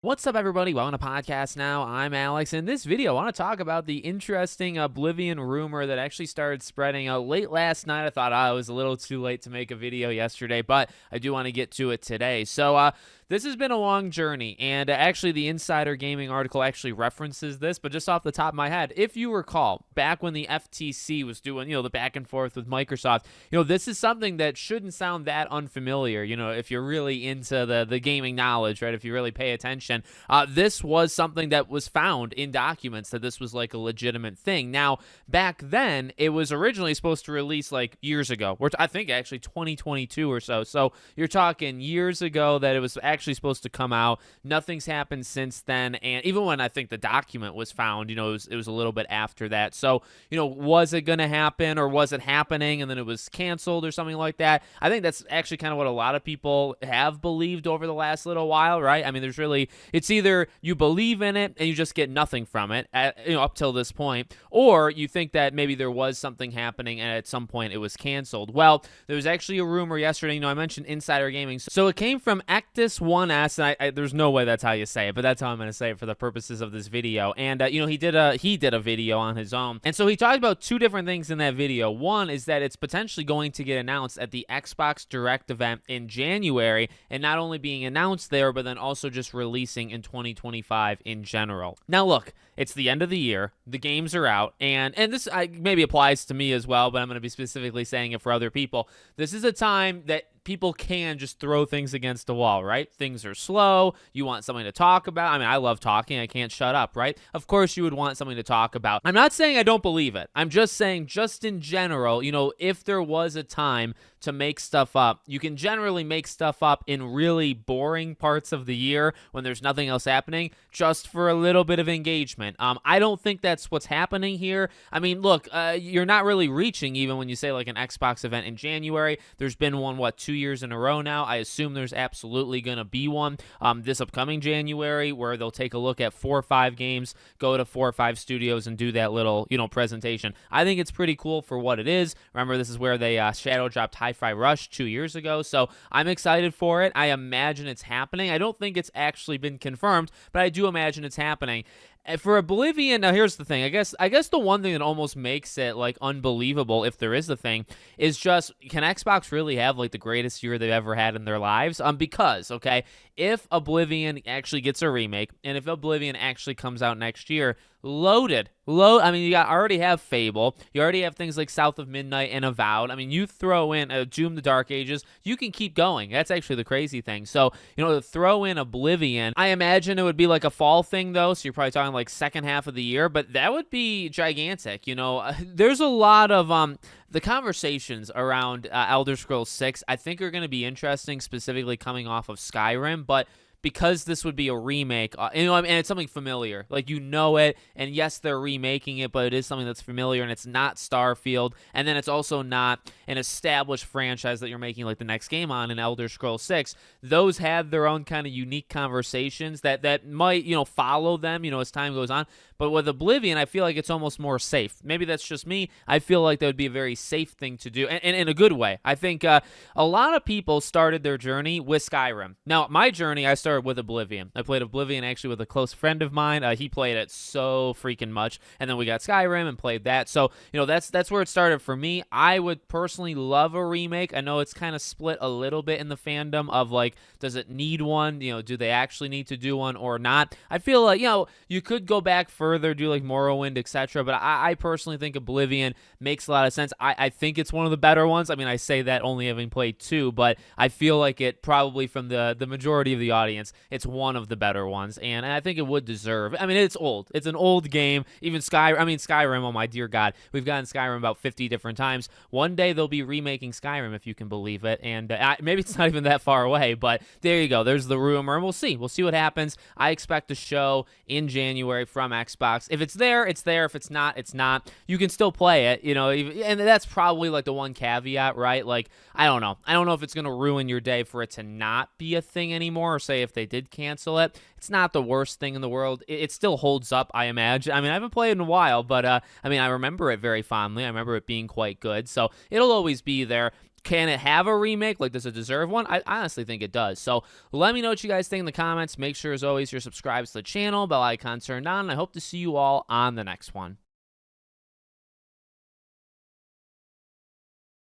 What's up, everybody? Welcome to Podcast Now. I'm Alex. In this video, I want to talk about the interesting Oblivion rumor that actually started spreading late last night. I thought it was a little too late to make a video yesterday, but I do want to get to it today. So, this has been a long journey, and actually the Insider Gaming article actually references this, but just off the top of my head, if you recall, back when the FTC was doing, the back and forth with Microsoft, this is something that shouldn't sound that unfamiliar, if you're really into the gaming knowledge, right? If you really pay attention. This was something that was found in documents that this was like a legitimate thing. Now, back then, it was originally supposed to release like years ago, I think actually 2022 or so. So you're talking years ago that it was actually supposed to come out. Nothing's happened since then, and even when I think the document was found, it was a little bit after that. So, was it going to happen, or was it happening and then it was canceled or something like that? I think that's actually kind of what a lot of people have believed over the last little while, right? I mean, it's either you believe in it and you just get nothing from it, up till this point, or you think that maybe there was something happening and at some point it was canceled. Well, there was actually a rumor yesterday. I mentioned Insider Gaming, so it came from Actus1S, and there's no way that's how you say it, but that's how I'm going to say it for the purposes of this video. And he did a video on his own, and so he talked about two different things in that video. One is that it's potentially going to get announced at the Xbox Direct event in January, and not only being announced there, but then also just releasing in 2025 in general. Now, look, it's the end of the year. The games are out, and this maybe applies to me as well, but I'm going to be specifically saying it for other people. This is a time that people can just throw things against the wall, right? Things are slow. You want something to talk about. I mean, I love talking. I can't shut up, right? Of course, you would want something to talk about. I'm not saying I don't believe it. I'm just saying, just in general, if there was a time to make stuff up, you can generally make stuff up in really boring parts of the year when there's nothing else happening, just for a little bit of engagement. I don't think that's what's happening here. I mean, look, you're not really reaching, even when you say like an Xbox event in January. There's been one, 2 years in a row now. I assume there's absolutely going to be one this upcoming January, where they'll take a look at 4 or 5 games, go to 4 or 5 studios and do that little, presentation. I think it's pretty cool for what it is. Remember, this is where they shadow dropped Hi-Fi Rush 2 years ago, so I'm excited for it. I imagine it's happening. I don't think it's actually been confirmed, but I do imagine it's happening. For Oblivion, now here's the thing. I guess the one thing that almost makes it like unbelievable, if there is a thing, is just, can Xbox really have like the greatest year they've ever had in their lives? Because, okay, if Oblivion actually gets a remake, and if Oblivion actually comes out next year, I mean, you already have Fable. You already have things like South of Midnight and Avowed. I mean, you throw in Doom: The Dark Ages, you can keep going. That's actually the crazy thing. So, to throw in Oblivion, I imagine it would be like a fall thing, though. So you're probably talking like second half of the year, but that would be gigantic. There's a lot of the conversations around Elder Scrolls 6, I think, are going to be interesting, specifically coming off of Skyrim, but because this would be a remake, and it's something familiar, like it, and yes, they're remaking it, but it is something that's familiar, and it's not Starfield, and then it's also not an established franchise that you're making like the next game on in Elder Scrolls 6. Those have their own kind of unique conversations that might, follow them, as time goes on. But with Oblivion, I feel like it's almost more safe. Maybe that's just me. I feel like that would be a very safe thing to do, and in a good way. I think a lot of people started their journey with Skyrim. Now, my journey, I started with Oblivion. I played Oblivion actually with a close friend of mine. He played it so freaking much, and then we got Skyrim and played that. So, that's where it started for me. I would personally love a remake. I know it's kind of split a little bit in the fandom of like, does it need one? Do they actually need to do one or not? I feel like, you could go back further, do like Morrowind, etc. But I personally think Oblivion makes a lot of sense. I think it's one of the better ones. I mean, I say that only having played 2, but I feel like it probably, from the majority of the audience, it's one of the better ones, and I think it would deserve. I mean, it's old. It's an old game. Even Skyrim, oh my dear God. We've gotten Skyrim about 50 different times. One day they'll be remaking Skyrim, if you can believe it, and maybe it's not even that far away, but there you go. There's the rumor, and we'll see. We'll see what happens. I expect a show in January from Xbox. If it's there, it's there. If it's not, it's not. You can still play it, and that's probably like the one caveat, right? Like, I don't know. I don't know if it's going to ruin your day for it to not be a thing anymore, or say if they did cancel it. It's not the worst thing in the world. It still holds up, I imagine. I mean, I haven't played in a while, but I remember it very fondly. I remember it being quite good, so it'll always be there. can it have a remake? Like, does it deserve one? I honestly think it does. So let me know what you guys think in the comments. Make sure, as always, you're subscribed to the channel, bell icon turned on. I hope to see you all on the next one.